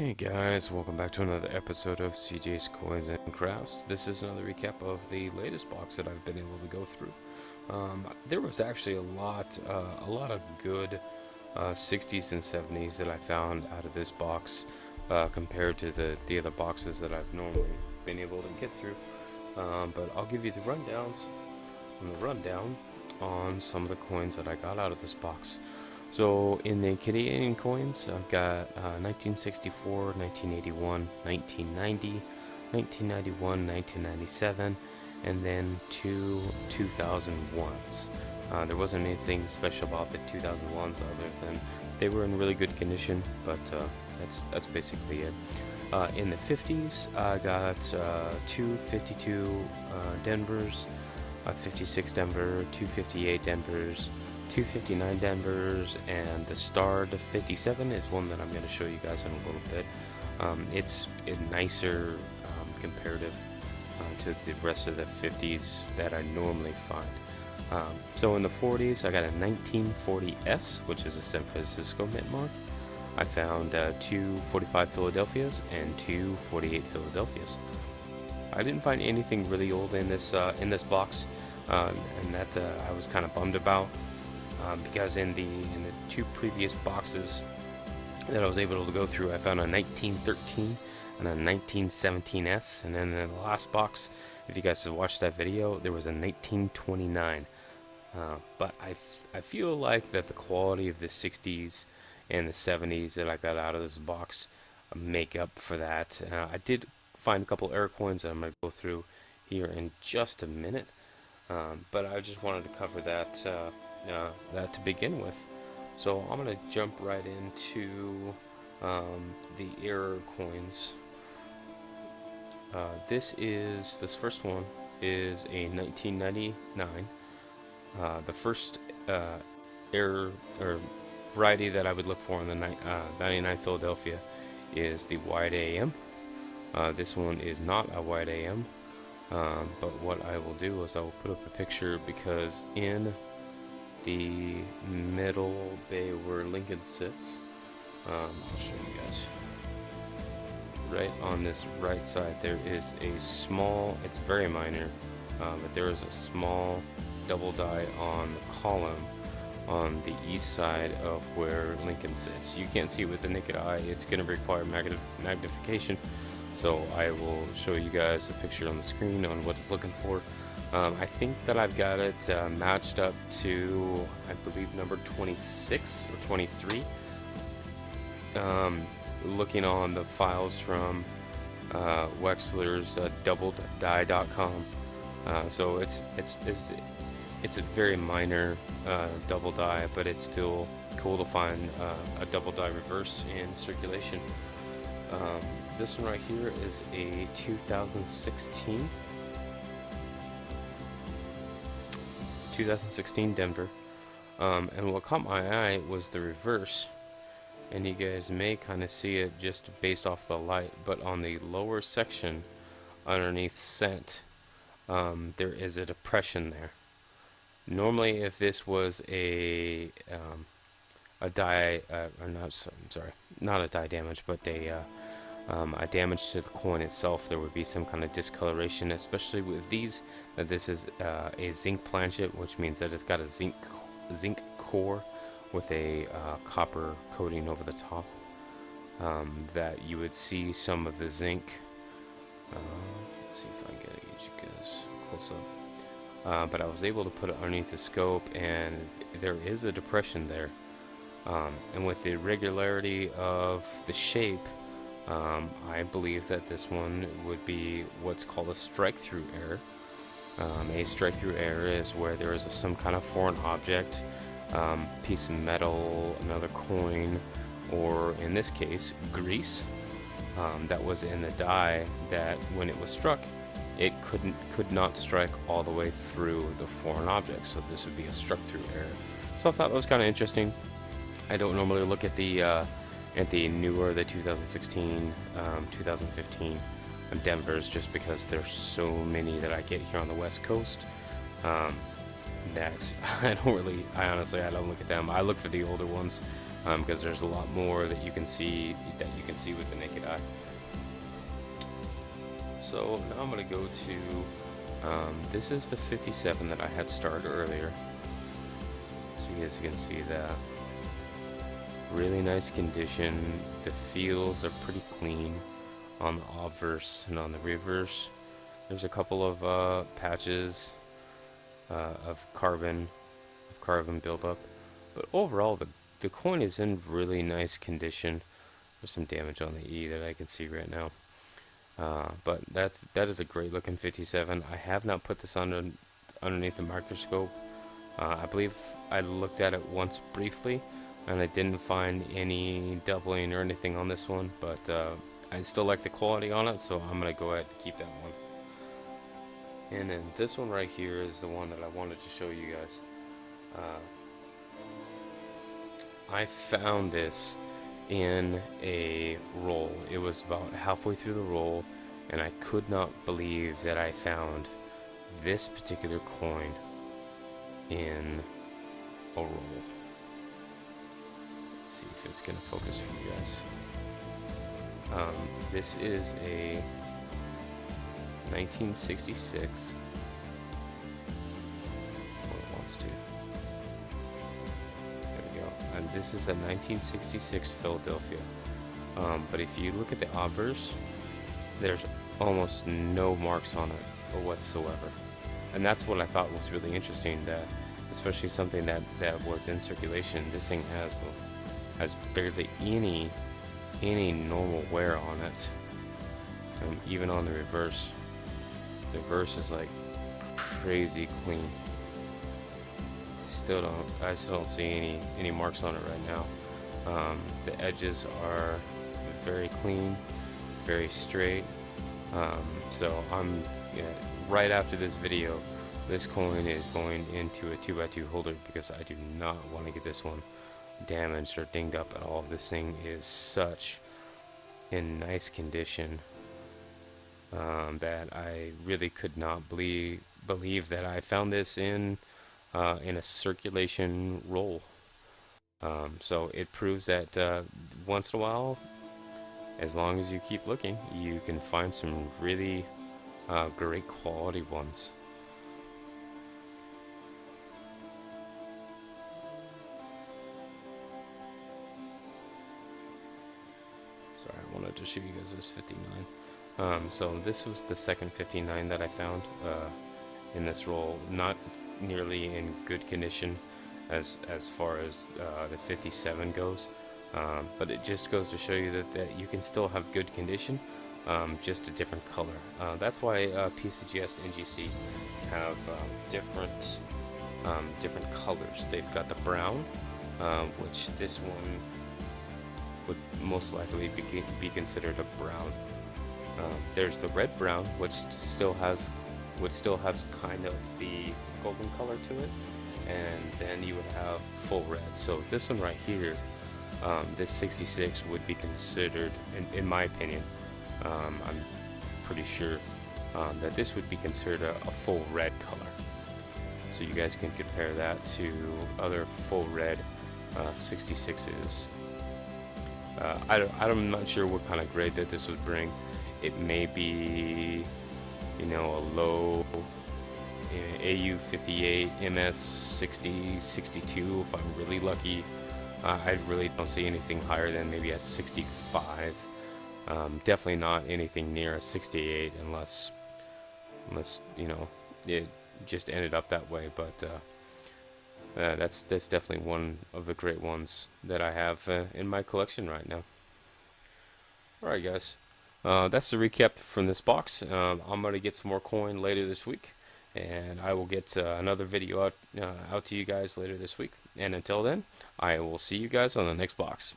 Hey guys, welcome back to another episode of CJ's Coins and Crafts. This is another recap of the latest box that I've been able to go through. There was actually a lot of good 60s and 70s that I found out of this box compared to the other boxes that I've normally been able to get through. But I'll give you the rundown on some of the coins that I got out of this box. So in the Canadian coins, I've got 1964, 1981, 1990, 1991, 1997, and then two 2001s. There wasn't anything special about the 2001s other than they were in really good condition, but that's basically it. In the 50s, I got two 52 Denvers, a 56 Denver, 258 Denvers, 259 Denvers, and the starred 57 is one that I'm going to show you guys in a little bit. It's nicer comparative to the rest of the 50s that I normally find. So in the 40s, I got a 1940S, which is a San Francisco mint mark. I found two 45 Philadelphias and two 48 Philadelphias. I didn't find anything really old in this box, and that I was kind of bummed about. Because in the two previous boxes that I was able to go through, I found a 1913 and a 1917S, and then in the last box, if you guys have watched that video, there was a 1929. But I feel like that the quality of the 60s and the 70s that I got out of this box make up for that. I did find a couple error coins that I'm going to go through here in just a minute, but I just wanted to cover that to begin with. So I'm going to jump right into the error coins. This first one is a 1999. The first error or variety that I would look for in the 99 Philadelphia is the wide AM. This one is not a wide AM, but what I will do is I will put up a picture, because in the middle bay where Lincoln sits, I'll show you guys. Right on this right side, there is a small, it's very minor, but there is a small double die on the column on the east side of where Lincoln sits. You can't see it with the naked eye. It's going to require magnification, so I will show you guys a picture on the screen on what it's looking for. I think that I've got it matched up to, I believe, number 26 or 23. Looking on the files from Wexler's doubleddie.com. So it's a very minor double die, but it's still cool to find a double die reverse in circulation. This one right here is a 2016 Denver, and what caught my eye was the reverse, and you guys may kind of see it just based off the light, but on the lower section underneath cent, there is a depression there. Normally, if this was a die, or not a die damage, but a damage to the coin itself, there would be some kind of discoloration, especially with these. This is a zinc planchet, which means that it's got a zinc core with a copper coating over the top, that you would see some of the zinc. Let's see if I can get you guys close up. But I was able to put it underneath the scope, and there is a depression there. And with the irregularity of the shape, I believe that this one would be what's called a strike-through error. A strike-through error is where there is some kind of foreign object, piece of metal, another coin, or in this case, grease, that was in the die that when it was struck, it could not strike all the way through the foreign object. So this would be a struck-through error. So I thought that was kind of interesting. I don't normally look at the newer, the 2016, 2015 Denvers, just because there's so many that I get here on the West Coast, that I honestly don't look at them. I look for the older ones because there's a lot more that you can see with the naked eye. So now I'm going to go to, this is the 57 that I had started earlier. So you guys can see that. Really nice condition. The fields are pretty clean on the obverse and on the reverse. There's a couple of patches of carbon buildup, but overall the coin is in really nice condition. There's some damage on the E that I can see right now. But that is a great looking 57. I have not put this underneath the microscope. I believe I looked at it once briefly, and I didn't find any doubling or anything on this one. But I still like the quality on it, so I'm gonna go ahead and keep that one. And then this one right here is the one that I wanted to show you guys. I found this in a roll. It was about halfway through the roll, and I could not believe that I found this particular coin in a roll. Let's see if it's gonna focus for you guys. This is a 1966. What it wants to. And this is a 1966 Philadelphia. But if you look at the obverse, there's almost no marks on it whatsoever. And that's what I thought was really interesting, that especially something that was in circulation, this thing has barely any normal wear on it. Even on the reverse is like crazy clean. I still don't see any marks on it right now. The edges are very clean, very straight. So right after this video, this coin is going into a 2x2 holder, because I do not want to get this one damaged or dinged up at all. This thing is such in nice condition that I really could not believe that I found this in a circulation roll. So it proves that once in a while, as long as you keep looking, you can find some really great quality ones. Sorry, I wanted to show you guys this 59. So this was the second 59 that I found in this roll. Not nearly in good condition as far as the 57 goes, but it just goes to show you that you can still have good condition, just a different color. That's why PCGS and NGC have different colors. They've got the brown, which this one would most likely be considered a brown. There's the red brown, which still has kind of the golden color to it, and then you would have full red. So this one right here, this 66 would be considered, in my opinion, I'm pretty sure that this would be considered a full red color. So you guys can compare that to other full red 66s. I'm not sure what kind of grade that this would bring. It may be, a low AU 58, MS 60, 62 if I'm really lucky. I really don't see anything higher than maybe a 65. Definitely not anything near a 68 unless it just ended up that way. But that's definitely one of the great ones that I have in my collection right now. Alright guys, that's the recap from this box. I'm going to get some more coin later this week, and I will get another video out to you guys later this week. And until then, I will see you guys on the next box.